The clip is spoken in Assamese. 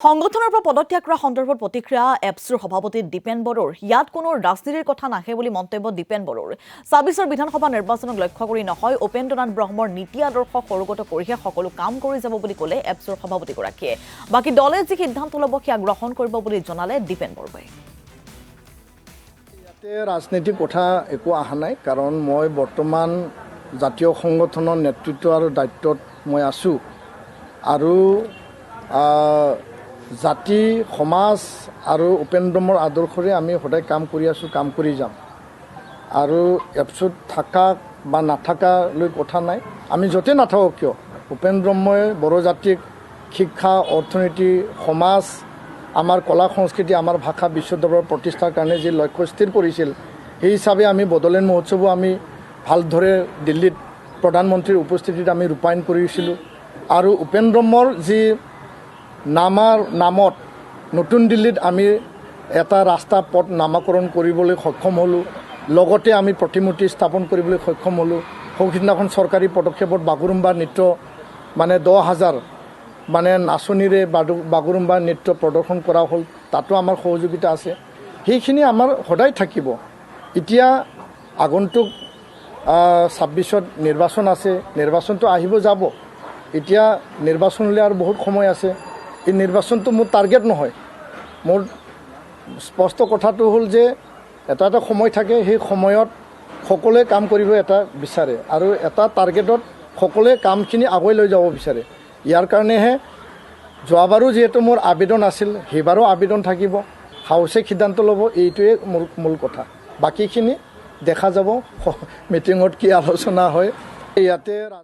সংগঠনৰ পৰা পদত্যাগ কৰা সন্দৰ্ভত প্ৰতিক্ৰিয়া এপছৰ সভাপতি দীপেন বড়োৰ ইয়াত কোনো ৰাজনীতিৰ কথা নাহে বুলি মন্তব্য দীপেন বড়োৰ ২৬ৰ বিধানসভা নিৰ্বাচনক লক্ষ্য কৰি নহয় উপেন্দ্ৰনাথ ব্ৰহ্মৰ নীতি আদৰ্শ সৰুগত কৰিহে সকলো কাম কৰি যাব বুলি ক'লে এপছৰ সভাপতিগৰাকীয়ে বাকী দলে যি সিদ্ধান্ত ল'ব সেয়া গ্ৰহণ কৰিব বুলি জনালে দীপেন বড়োৱে ইয়াতে ৰাজনীতিৰ কথা একো অহা নাই কাৰণ মই বৰ্তমান জাতীয় সংগঠনৰ নেতৃত্ব আৰু দায়িত্বত মই আছোঁ আৰু জাতি সমাজ আৰু উপেন্দ্ৰমৰ আদৰ্শৰে আমি সদায় কাম কৰি আছোঁ কাম কৰি যাম আৰু এপছত থকা বা নাথাকালৈ কথা নাই আমি য'তে নাথাকক কিয় উপেন্দ্ৰময় বড়ো জাতিক শিক্ষা অৰ্থনীতি সমাজ আমাৰ কলা সংস্কৃতি আমাৰ ভাষা বিশ্ব দৰবাৰত প্ৰতিষ্ঠাৰ কাৰণে যি লক্ষ্য স্থিৰ কৰিছিল সেই হিচাপে আমি বড়োলেণ্ড মহোৎসৱো আমি ভালদৰে দিল্লীত প্ৰধানমন্ত্ৰীৰ উপস্থিতিত আমি ৰূপায়ণ কৰিছিলোঁ আৰু উপেন্দ্ৰমৰ যি নামত নতুন দিল্লীত আমি এটা ৰাস্তা পথ নামাকৰণ কৰিবলৈ সক্ষম হ'লোঁ লগতে আমি প্ৰতিমূৰ্তি স্থাপন কৰিবলৈ সক্ষম হ'লোঁ সেইদিনাখন চৰকাৰী পদক্ষেপত বাগুৰুম্বা নৃত্য মানে ১০,০০০ মানে নাচনীৰে বাগুৰুম্বা নৃত্য প্ৰদৰ্শন কৰা হ'ল তাতো আমাৰ সহযোগিতা আছে সেইখিনি আমাৰ সদায় থাকিব এতিয়া আগন্তুক ২৬ত নিৰ্বাচন আছে নিৰ্বাচনটো আহিব যাব এতিয়া নিৰ্বাচনলৈ আৰু বহুত সময় আছে এই নিৰ্বাচনটো মোৰ টাৰ্গেট নহয় মোৰ স্পষ্ট কথাটো হ'ল যে এটা সময় থাকে সেই সময়ত সকলোৱে কাম কৰিব এটা বিচাৰে আৰু এটা টাৰ্গেটত সকলোৱে কামখিনি আগুৱাই লৈ যাব বিচাৰে ইয়াৰ কাৰণেহে যোৱাবাৰো যিহেতু মোৰ আবেদন আছিল সেইবাৰো আবেদন থাকিব হাউচে সিদ্ধান্ত ল'ব এইটোৱে মূল কথা বাকীখিনি দেখা যাব মিটিঙত কি আলোচনা হয় ইয়াতে